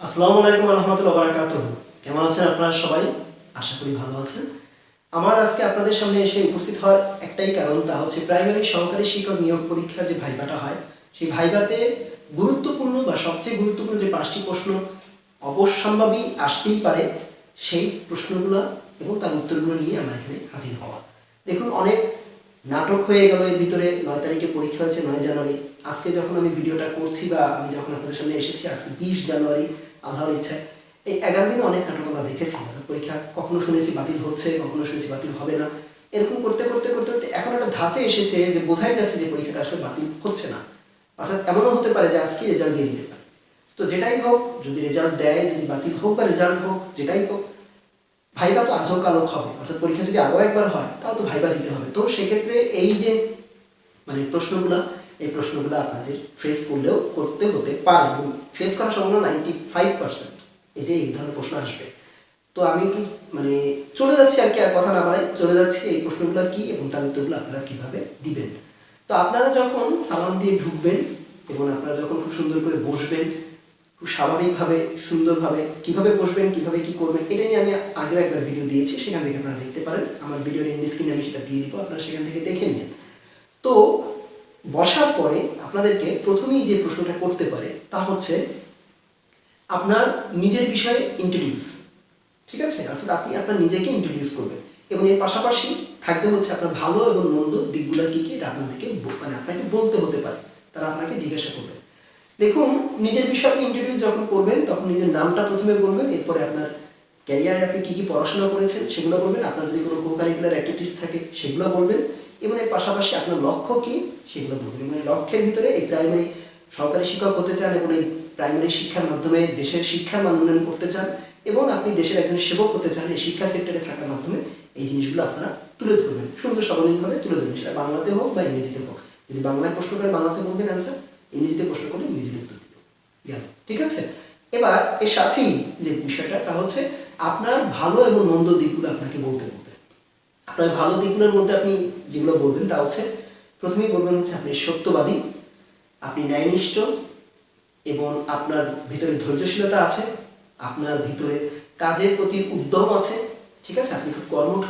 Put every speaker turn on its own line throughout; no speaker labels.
আসসালামু আলাইকুম ওয়া রাহমাতুল্লাহি ওয়া বারাকাতুহু। কেমন আছেন আপনারা সবাই? আশা করি ভালো আছেন। আমার আজকে আপনাদের সামনে এসে উপস্থিত হওয়ার একটাই কারণ, তা হচ্ছে প্রাইমারি সহকারী শিক্ষক নিয়োগ পরীক্ষার যে ভাইভাটা হয়, সেই ভাইভাতে গুরুত্বপূর্ণ বা সবচেয়ে গুরুত্বপূর্ণ যে 5টি প্রশ্ন অবশ্যম্ভাবী আসতেই পারে, সেই প্রশ্নগুলো এবং তার উত্তরগুলো নিয়ে আমার এখানে হাজির হওয়া। দেখুন, অনেক নাটক হয়ে গেল এর ভিতরে। 9 তারিখে পরীক্ষা হয়েছে, 9 জানুয়ারি। আজকে যখন আমি ভিডিওটা করছি বা আমি যখন আপনাদের সামনে এসেছি, আজকে 20 জানুয়ারি। আল্লাহর ইচ্ছায় এই 11 দিনে অনেক নাটক আমরা দেখেছি। পরীক্ষা কখনো শুনেছি বাতিল হচ্ছে, কখনো শুনেছি বাতিল হবে না। এরকম করতে করতে করতে করতে এখন একটা ধাঁচে এসেছে যে বোঝাই যাচ্ছে যে পরীক্ষাটা আসলে বাতিল হচ্ছে না। অর্থাৎ এমনও হতে পারে যে আজকে রেজাল্ট দিয়ে দিতে পারে। তো যেটাই হোক, যদি রেজাল্ট দেয়, যদি বাতিল হোক বা রেজাল্ট হোক, যেটাই হোক, ভাইবা তো আজও কালক হবে। অর্থাৎ পরীক্ষা যদি আরও একবার হয়, তাও তো ভাইবা দিতে হবে। তো সেক্ষেত্রে এই যে প্রশ্নগুলো, এই প্রশ্নগুলো আপনাদের ফেস করলেও করতে হতে পারে এবং ফেস করার সম্ভাবনা 95%। এই যে এই ধরনের প্রশ্ন আসবে। তো আমি একটু চলে যাচ্ছি আর কি, আর কথা না বাড়াই, চলে যাচ্ছি এই প্রশ্নগুলো কী এবং তার উত্তরগুলো আপনারা কীভাবে দিবেন। তো আপনারা যখন সালাম দিয়ে ঢুকবেন এবং আপনারা যখন খুব সুন্দর করে বসবেন, খুব স্বাভাবিকভাবে সুন্দরভাবে কীভাবে বসবেন, কীভাবে কী করবেন, এটা নিয়ে আমি আগেও একবার ভিডিও দিয়েছি, সেখান থেকে আপনারা দেখতে পারেন। আমার ভিডিওর এন্ড স্ক্রিনে আমি সেটা দিয়ে দিব, আপনারা সেখান থেকে দেখে নিন। তো বসার পরে আপনাদেরকে প্রথমেই যে প্রশ্নটা করতে পারে তা হচ্ছে আপনার নিজের বিষয়ে ইন্ট্রোডিউস। ঠিক আছে? অর্থাৎ আপনি আপনার নিজেকে ইন্ট্রোডিউস করবেন এবং এর পাশাপাশি থাকতে হচ্ছে আপনার ভালো এবং মন্দ দিকগুলো কী কী, এটা আপনাকে আপনাকে বলতে হতে পারে, তারা আপনাকে জিজ্ঞাসা করবেন। দেখুন, নিজের বিষয়ে ইন্ট্রোডিউস যখন করবেন তখন নিজের নামটা প্রথমে বলবেন, এরপরে আপনার ক্যারিয়ারে আপনি কী কী পড়াশোনা করেছেন সেগুলো বলবেন, আপনার যদি কোনো কোকারিকুলার অ্যাক্টিভিটিস থাকে সেগুলো বলবেন এবং এর পাশাপাশি আপনার লক্ষ্য কী সেগুলো বলবেন। এবং লক্ষ্যের ভিতরে এই প্রাইমারি সরকারি শিক্ষক হতে চান এবং এই প্রাইমারি শিক্ষার মাধ্যমে দেশের শিক্ষার মান উন্নয়ন করতে চান এবং আপনি দেশের একজন সেবক হতে চান, এই শিক্ষা সেক্টরে থাকার মাধ্যমে এই জিনিসগুলো আপনারা তুলে ধরবেন, সুন্দর সাবলীলভাবে তুলে ধরবেন, সেটা বাংলাতে হোক বা ইংরেজিতে হোক। যদি বাংলায় প্রশ্ন করে বাংলাতে বলবেন অ্যান্সার, ইংরেজিতে প্রশ্ন করলে ইংরেজিতে উত্তর দিবেন। গেল, ঠিক আছে? এবার এর সাথেই যে বিষয়টা তা হচ্ছে আপনার ভালো এবং মন্দ দিকগুলো আপনাকে বলতে বলবে। আপনার ভালো দিকগুলোর মধ্যে আপনি যেগুলো বলবেন তা হচ্ছে, প্রথমেই বলবেন হচ্ছে আপনি সত্যবাদী, আপনি ন্যায়নিষ্ঠ এবং আপনার ভিতরে ধৈর্যশীলতা আছে, আপনার ভিতরে কাজের প্রতি উদ্যম আছে। ঠিক আছে? আপনি খুব কর্মঠ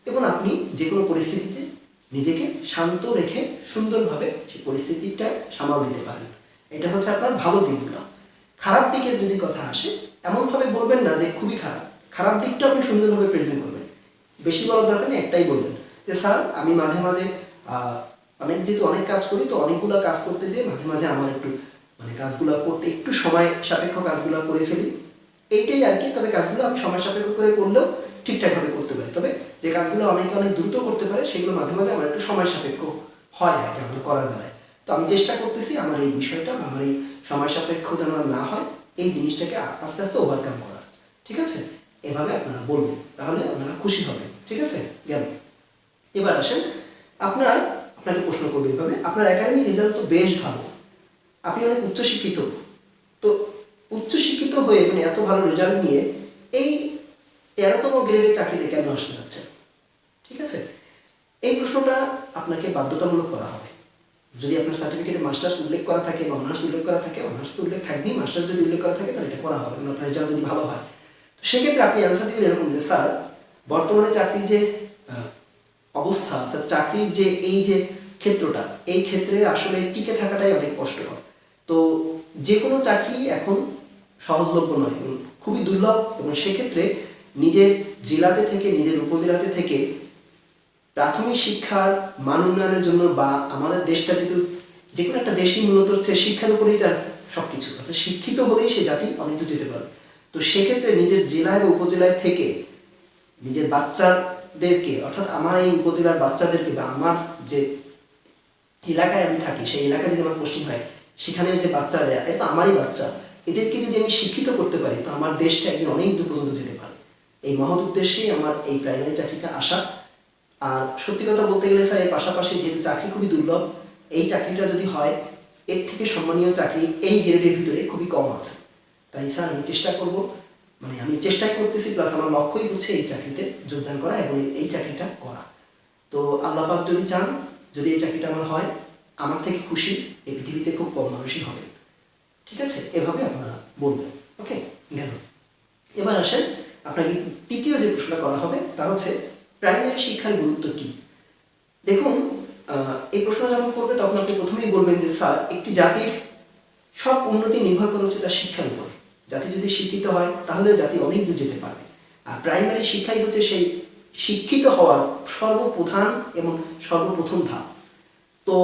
এবং আপনি যে কোনো পরিস্থিতিতে নিজেকে শান্ত রেখে সুন্দরভাবে সেই পরিস্থিতিটা সামাল দিতে পারেন। এটা হচ্ছে আপনার ভালো দিকগুলো। খারাপ দিকের যদি কথা আসে, এমনভাবে বলবেন না যে খুবই খারাপ, খারাপ দিকটা আপনি সুন্দরভাবে প্রেজেন্ট করবেন। বেশি বলার দরকার নেই, একটাই বলবেন যে স্যার, আমি মাঝে মাঝে যেহেতু অনেক কাজ করি, তো অনেকগুলো কাজ করতে যেয়ে মাঝে মাঝে আমার একটু কাজগুলো করতে একটু সময় সাপেক্ষ কাজগুলো করে ফেলি, এইটাই আর কি। তবে কাজগুলো আমি সময় সাপেক্ষ করে করলেও ঠিকঠাকভাবে করতে পারি। তবে যে কাজগুলো অনেকে অনেক দ্রুত করতে পারে, সেগুলো মাঝে মাঝে আমার একটু সময় সাপেক্ষ হয় আর কি আমার করার বেলায়। তো আমি চেষ্টা করতেছি আমার এই বিষয়টা, আমার এই সময় সাপেক্ষ যেন না হয়, এই জিনিসটাকে আস্তে আস্তে ওভারকাম করার। ঠিক আছে? এভাবে আপনারা বলবেন, তাহলে আপনারা খুশি হবেন। ঠিক আছে? গেল। এবার আসেন, আপনাকে প্রশ্ন করবে এভাবে, আপনার একাডেমিক রেজাল্ট তো বেশ ভালো, আপনি অনেক উচ্চশিক্ষিত, তো উচ্চশিক্ষিত হয়ে এত ভালো রেজাল্ট নিয়ে এই 13তম গ্রেডের চাকরিতে কেন আসতে যাচ্ছেন? ঠিক আছে? এই প্রশ্নটা আপনাকে বাধ্যতামূলক করা হবে। যদি আপনার সার্টিফিকেটে মাস্টার্স উল্লেখ করা থাকে বা অনার্স উল্লেখ করা থাকে, অনার্স তো উল্লেখ থাকবেই, মাস্টার্স যদি উল্লেখ করা থাকে তাহলে এটা করা হবে, আপনার রেজাল্ট যদি ভালো হয়। তো সেক্ষেত্রে আপনি অ্যান্সার দেবেন এরকম যে স্যার, বর্তমানে চাকরির যে অবস্থা, অর্থাৎ চাকরির যে এই যে ক্ষেত্রটা, এই ক্ষেত্রে আসলে টিকে থাকাটাই অনেক কষ্টকর। তো যে কোনো চাকরি এখন সহজলভ্য নয় এবং খুবই দুর্লভ, এবং সেক্ষেত্রে নিজের জেলাতে থেকে, নিজের উপজেলাতে থেকে প্রাথমিক শিক্ষার মান উন্নয়নের জন্য, বা আমাদের দেশটা যেহেতু যে কোনো একটা দেশই মূলত হচ্ছে শিক্ষার উপরেই তার সব কিছু, অর্থাৎ শিক্ষিত হলেই সে জাতি অনেক দূর যেতে পারবে। তো সেক্ষেত্রে নিজের জেলায় বা উপজেলায় থেকে নিজের বাচ্চাদেরকে, অর্থাৎ আমার এই উপজেলার বাচ্চাদেরকে বা আমার যে এলাকায় আমি থাকি সেই এলাকায় যদি আমার পোস্টিং হয়, সেখানের যে বাচ্চারা, এটা তো আমারই বাচ্চা, এদেরকে যদি আমি শিক্ষিত করতে পারি, তো আমার দেশটা একদিন অনেক দূর পর্যন্ত যেতে পারে। এই মহৎ উদ্দেশ্যেই আমার এই প্রাইমারি চাকরিটা আসা। আর সত্যি কথা বলতে গেলে স্যার, এর পাশাপাশি যেহেতু চাকরি খুবই দুর্লভ, এই চাকরিটা যদি হয়, এর থেকে সম্মানীয় চাকরি এই গ্রেডের ভিতরে খুবই কম আছে। তাই স্যার আমি চেষ্টা করব, আমি চেষ্টাই করতেছি, প্লাস আমার লক্ষ্যই হচ্ছে এই চাকরিতে যোগদান করা এবং এই চাকরিটা করা। তো আল্লাহ পাক যদি চান, যদি এই চাকরিটা আমার হয়, আমার থেকে খুশি এই পৃথিবীতে খুব কম মানুষই হবে। ঠিক আছে? এভাবে আপনারা বলবেন। ওকে। গেল। এবার আসেন আপনাকে তৃতীয় যে প্রশ্নটা করা হবে তা হচ্ছে প্রাইমারি শিক্ষার গুরুত্ব কী। দেখুন, এই প্রশ্ন যখন করবে তখন আপনি প্রথমেই বলবেন যে স্যার, একটি জাতির সব উন্নতি নির্ভর করে হচ্ছে তার শিক্ষার উপরে। জাতি যদি শিক্ষিত হয় তাহলে জাতি অনেক দূর যেতে পারবে। আর প্রাইমারি শিক্ষাই হচ্ছে সেই শিক্ষিত হওয়ার সর্বপ্রধান এবং সর্বপ্রথম ধাপ। তো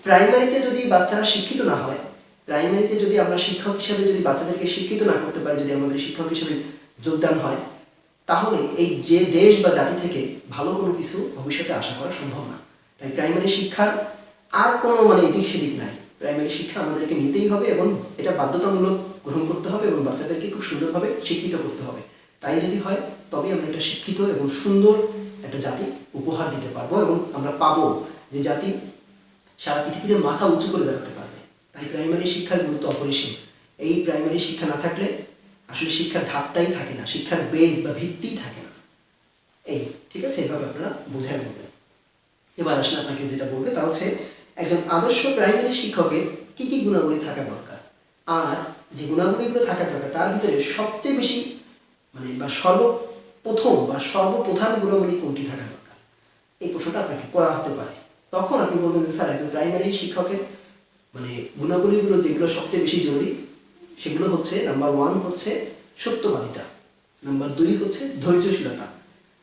প্রাইমারিতে যদি বাচ্চারা শিক্ষিত না হয়, প্রাইমারিতে যদি আমরা শিক্ষক হিসেবে যদি বাচ্চাদেরকে শিক্ষিত না করতে পারি, যদি আমাদের শিক্ষক হিসেবে যোগদান হয়, তাহলে এই যে দেশ বা জাতি থেকে ভালো কোনো কিছু ভবিষ্যতে আশা করা সম্ভব না। তাই প্রাইমারি শিক্ষার আর কোনো এদিক সেদিক নাই। প্রাইমারি শিক্ষা আমাদেরকে নিতেই হবে এবং এটা বাধ্যতামূলক গ্রহণ করতে হবে এবং বাচ্চাদেরকে খুব সুন্দরভাবে শিক্ষিত করতে হবে। তাই যদি হয় তবে আমরা একটা শিক্ষিত এবং সুন্দর একটা জাতি উপহার দিতে পারবো এবং আমরা পাবো যে জাতি সারা পৃথিবীতে মাথা উঁচু করে দাঁড়াতে পারবে। তাই প্রাইমারি শিক্ষার গুরুত্ব অপরিসীম। এই প্রাইমারি শিক্ষা না থাকলে আসলে শিক্ষার ধাপটাই থাকে না, শিক্ষার বেস বা ভিত্তিই থাকে না। এই ঠিক আছে, এভাবে আপনারা বোঝায় বলবেন। এবার আসলে আপনাকে যেটা বলবে তা হচ্ছে একজন আদর্শ প্রাইমারি শিক্ষকের কী কী গুণাবলী থাকা দরকার, আর যে গুণাবলীগুলো থাকা দরকার তার ভিতরে সবচেয়ে বেশি বা সর্বপ্রথম বা সর্বপ্রধান গুণাবলী কোনটি থাকা দরকার, এই প্রশ্নটা আপনাকে করা হতে পারে। তখন আপনি বলবেন যে স্যার, একজন প্রাইমারি শিক্ষকের গুণাবলীগুলো যেগুলো সবচেয়ে বেশি জরুরি সেগুলো হচ্ছে নাম্বার 1 হচ্ছে সত্যবাদিতা, নাম্বার 2 হচ্ছে ধৈর্যশীলতা,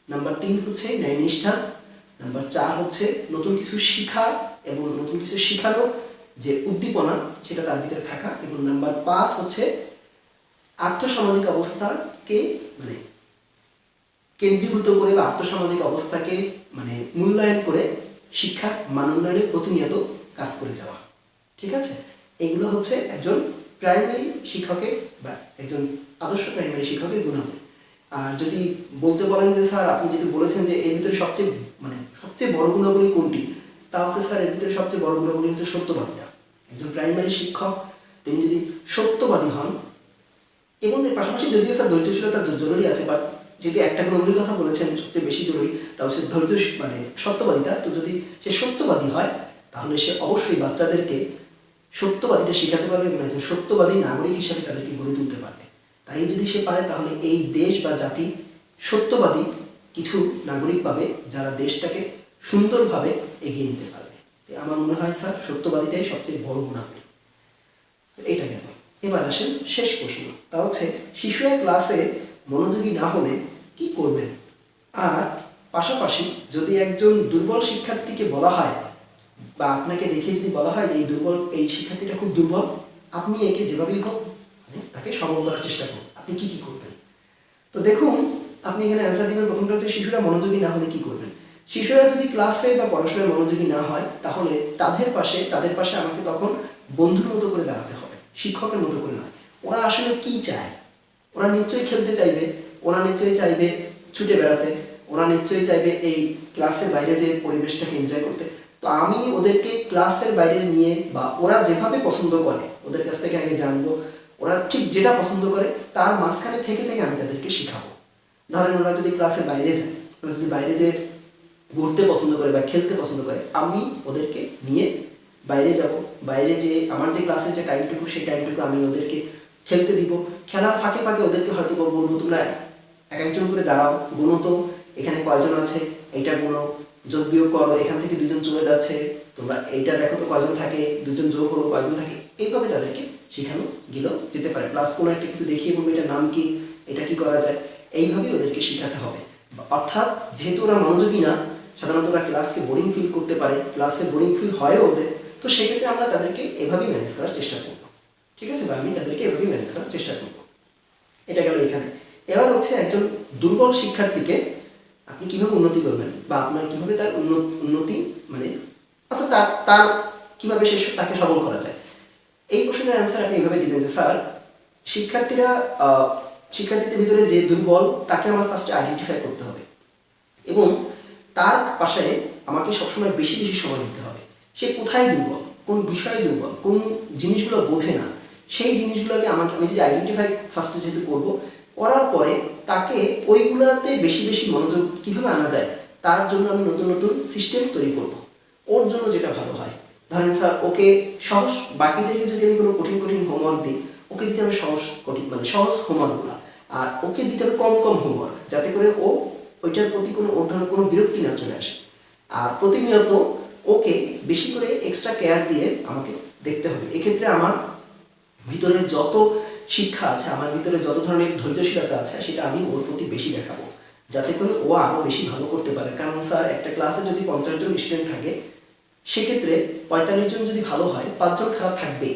নাম্বার 3 হচ্ছে ন্যায়নিষ্ঠা, নাম্বার 4 হচ্ছে নতুন কিছু শিখা এবং নতুন কিছু শিখানোর যে উদ্দীপনা সেটা তার ভিতরে থাকা, এবং নাম্বার 5 হচ্ছে আর্থসামাজিক অবস্থাকে কেন্দ্রীভূত করে বা আর্থসামাজিক অবস্থাকে মূল্যায়ন করে শিক্ষার মান উন্নয়নের প্রতিনিয়ত কাজ করে যাওয়া। ঠিক আছে, এগুলো হচ্ছে একজন প্রাইমারি শিক্ষকের বা একজন আদর্শ প্রাইমারি শিক্ষকের গুণাবলী। আর যদি বলতে বলেন যে স্যার, আপনি যেহেতু বলেছেন যে এর ভিতরে সবচেয়ে বড় গুণাবলী কোনটি, তা হচ্ছে স্যার এর ভিতরে সবচেয়ে বড় গুণাবলী হচ্ছে সত্যবাদিতা। একজন প্রাইমারি শিক্ষক তিনি যদি সত্যবাদী হন, এবং এর পাশাপাশি যদিও স্যার ধৈর্যশীলতা জরুরি আছে, বাট যদি একটা গুণাবলীর কথা বলেছেন সবচেয়ে বেশি জরুরি, তা হচ্ছে ধৈর্য সত্যবাদিতা। তো যদি সে সত্যবাদী হয় তাহলে সে অবশ্যই বাচ্চাদেরকে সত্যবাদিতা শেখাতে পারবে এবং একজন সত্যবাদী নাগরিক হিসাবে তাদেরকে গড়ে তুলতে পারবে। তাই যদি সে পারে তাহলে এই দেশ বা জাতি সত্যবাদী কিছু নাগরিক পাবে যারা দেশটাকে সুন্দরভাবে এগিয়ে নিতে পারবে। আমার মনে হয় স্যার সত্যবাদিতাই সবচেয়ে বড় গুণাবলী। এটা গেল। এবার আসেন শেষ প্রশ্ন, তা হচ্ছে শিশুরা ক্লাসে মনোযোগী না হলে কি করবেন। আর পাশাপাশি যদি একজন দুর্বল শিক্ষার্থীকে বলা হয় বা আপনাকে দেখে যদি বলা হয় যে এই শিক্ষার্থীটা খুব দুর্বল, আপনি একে যেভাবেই হোক তাকে সবল করার চেষ্টা করুন, আপনি কি কি করবেন। তো দেখুন, আপনি এখানে অ্যান্সার দিবেন। প্রথমটা হচ্ছে শিশুরা মনোযোগী না হলে কি করবেন। শিশুরা যদি ক্লাসে বা পড়াশোনায় মনোযোগী না হয় তাহলে তাদের পাশে আমাকে তখন বন্ধুর মতো করে দাঁড়াতে হবে, শিক্ষকের মতো করে নয়। ওরা আসলে কি চায়, ওরা নিশ্চয়ই খেলতে চাইবে, ওরা নিশ্চয়ই চাইবে ছুটে বেড়াতে, ওরা নিশ্চয়ই চাইবে এই ক্লাসের বাইরে যে পরিবেশটাকে এনজয় করতে। তো আমি ওদেরকে ক্লাসের বাইরে নিয়ে বা ওরা যেভাবে পছন্দ করে ওদের কাছ থেকে আগে জানবো, ওরা ঠিক যেটা পছন্দ করে তার মাঝখানে থেকে আমি তাদেরকে শেখাবো। ধরেন ওরা যদি ক্লাসের বাইরে যায়, ওরা যদি বাইরে যে ঘুরতে পছন্দ করে বা খেলতে পছন্দ করে, আমি ওদেরকে নিয়ে বাইরে যাব, বাইরে যে আমার যে ক্লাসের যে টাইমটুকু সেই টাইমটুকু আমি ওদেরকে খেলতে দিব। খেলার ফাঁকে ফাঁকে ওদেরকে হয়তো বলবো তোমরা একজন করে দাঁড়াও, গুনো তো এখানে কয়জন আছে, এইটা গুনো, যোগ বিয়োগ করো, এখান থেকে 2জন চলে যাচ্ছে, তোমরা এইটা দেখো তো কয়জন থাকে, 2জন যোগ হলো কয়জন থাকে। এইভাবে তাদেরকে শেখানো গেলেও যেতে পারে। প্লাস কোনো একটা কিছু দেখিয়ে বলবো এটার নাম কি, এটা কি করা যায়, এইভাবেই ওদেরকে শেখাতে হবে। অর্থাৎ যেহেতু ওরা মনোযোগী না, সাধারণত ওরা ক্লাসকে বোরিং ফিল করতে পারে, ক্লাসে বোরিং ফিল হয় ওদের, তো সেক্ষেত্রে আমরা তাদেরকে এভাবেই ম্যানেজ করার চেষ্টা করব। ঠিক আছে, বা আমি তাদেরকে এভাবেই ম্যানেজ করার চেষ্টা করব। এটা গেল এখানে। এবার হচ্ছে একজন দুর্বল শিক্ষার্থীকে আপনি কীভাবে উন্নতি করবেন বা আপনার কীভাবে তার উন্নতি অর্থাৎ তার কীভাবে তাকে সবল করা যায়। এই প্রশ্নের অ্যান্সার আপনি এভাবে দিবেন যে স্যার, শিক্ষার্থীদের ভিতরে যে দুর্বল তাকে আমার ফার্স্টে আইডেন্টিফাই করতে হবে এবং তার পাশে আমাকে সবসময় বেশি বেশি সময় দিতে হবে। সে কোথায় দুর্বল, কোন বিষয়ে দুর্বল, কোন জিনিসগুলো বোঝে না, সেই জিনিসগুলোকে আমি যদি আইডেন্টিফাই ফার্স্টে যেহেতু করবো, করার পরে তাকে ওইগুলোতে বেশি বেশি মনোযোগ কীভাবে আনা যায় তার জন্য আমি নতুন নতুন সিস্টেম তৈরি করব। ওর জন্য যেটা ভালো হয়, ধরেন স্যার ওকে বাকিদেরকে যদি আমি কোনো কঠিন হোমওয়ার্ক দিই, ওকে দিতে হবে সহজ কঠিন মানে সহজ হোমওয়ার্কগুলো, আর ওকে দিতে হবে কম কম হোমওয়ার্ক, যাতে করে ও ওইটার প্রতি ওর ধরনের কোনো বিরক্তি না চলে আসে। আর প্রতিনিয়ত ওকে বেশি করে এক্সট্রা কেয়ার দিয়ে আমাকে দেখতে হবে। এক্ষেত্রে আমার ভিতরে যত শিক্ষা আছে, আমার ভিতরে যত ধরনের ধৈর্যশীলতা আছে, সেটা আমি ওর প্রতি বেশি দেখাবো, যাতে করে ও আরও বেশি ভালো করতে পারে। কারণ স্যার, একটা ক্লাসে যদি 50 জন স্টুডেন্ট থাকে, সেক্ষেত্রে 45 জন যদি ভালো হয়, 5 জন খারাপ থাকবে।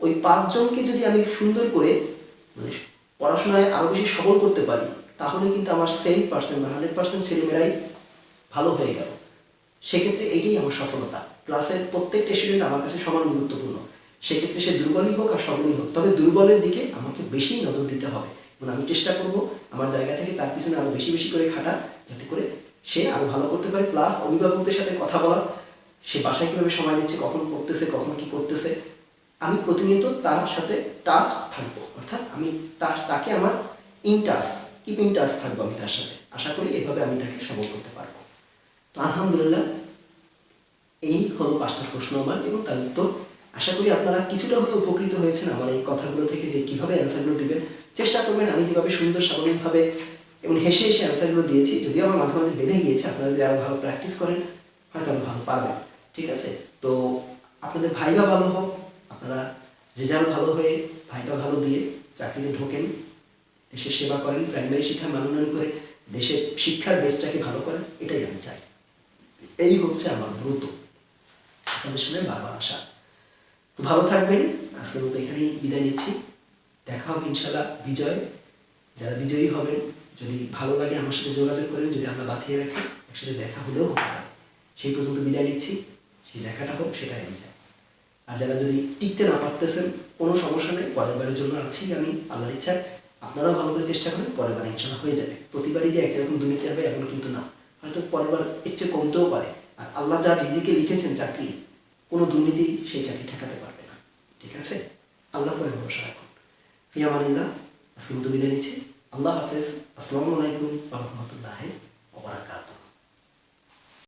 ওই 5 জনকে যদি আমি সুন্দর করে মানে পড়াশোনায় আরও বেশি সবল করতে পারি, তাহলে কিন্তু আমার 70% বা 100% ছেলেমেয়েরাই ভালো হয়ে গেল। সেক্ষেত্রে এটাই আমার সফলতা। ক্লাসের প্রত্যেকটা স্টুডেন্ট আমার কাছে সমান গুরুত্বপূর্ণ। সেক্ষেত্রে সে দুর্বলই হোক আর সবলই হোক, তবে দুর্বলের দিকে আমাকে বেশি নজর দিতে হবে। মানে আমি চেষ্টা করব আমার জায়গা থেকে তার পিছনে আরও বেশি বেশি করে খাটার, যাতে করে সে আরও ভালো করতে পারে। প্লাস অভিভাবকদের সাথে কথা বলার, সে বাসায় কীভাবে সময় দিচ্ছে, কখন পড়তেছে, কখন কী করতেছে, আমি প্রতিনিয়ত তার সাথে টাচ থাকবো। অর্থাৎ আমি তাকে আমার কিপিং টাচ থাকবো আমি তার সাথে। আশা করি এভাবে আমি তাকে সবল করতে পারবো। তো আলহামদুলিল্লাহ, এই হলো 5টা প্রশ্ন আমার এবং তার উত্তর। আশা করি আপনারা কিছুটা হলেও উপকৃত হয়েছেন আমার এই কথাগুলো থেকে, যে কীভাবে অ্যান্সারগুলো দিবেন। চেষ্টা করবেন আমি যেভাবে সুন্দর স্বাভাবিকভাবে এবং হেসে হেসে অ্যান্সারগুলো দিয়েছি, যদিও আমার মাঝে মাঝে বেঁধে গিয়েছে, আপনারা যদি আরও ভালো প্র্যাকটিস করেন হয়তো আরও ভালো পারবেন। ঠিক আছে? তো আপনাদের ভাইবা ভালো হোক, আপনারা রেজাল্ট ভালো হয়ে ভাইবা ভালো দিয়ে চাকরিতে ঢোকেন, দেশের সেবা করেন, প্রাইমারি শিক্ষার মান উন্নয়ন করে দেশের শিক্ষার বেসটাকে ভালো করেন, এটাই আমি চাই। এই হচ্ছে আমার দ্রুত আপনাদের সামনে বারবার আসা। তো ভালো থাকবেন। আজকের মতো এখানেই বিদায় নিচ্ছি। দেখা হবে ইনশাল্লাহ বিজয়। যারা বিজয়ী হবেন, যদি ভালো লাগে আমার সাথে যোগাযোগ করেন, যদি আমরা বাঁচিয়ে রাখি, একসাথে দেখা হলেও হতে পারে। সেই পর্যন্ত বিদায় নিচ্ছি। সেই দেখাটা হোক, সেটাই আমি চাই। আর যারা যদি টিকতে না পারতেছেন, কোনো সমস্যা নেই, পরের বারের জন্য আছি আমি, আল্লাহর ইচ্ছা। আপনারাও ভালো করে চেষ্টা করেন, পরের বার ইনশাল্লাহ হয়ে যাবে। প্রতিবারই যে একই রকম দুর্নীতি হবে এমন কিন্তু না, হয়তো পরের বার এর চেয়ে কমতেও পারে। আর আল্লাহ যা রিজিকে লিখেছেন চাকরি, কোনো দুর্নীতি সেই চাকরি ঠেকাতে পারবে না। ঠিক আছে? আল্লাহ পরে ভরসা রাখুন। ফি আমানিল্লাহ। আজকে মতো বিদায় নিচ্ছি। আল্লাহ হাফেজ। আসসালামু আলাইকুম ওয়া রাহমাতুল্লাহি ওয়া বারাকাতুহু।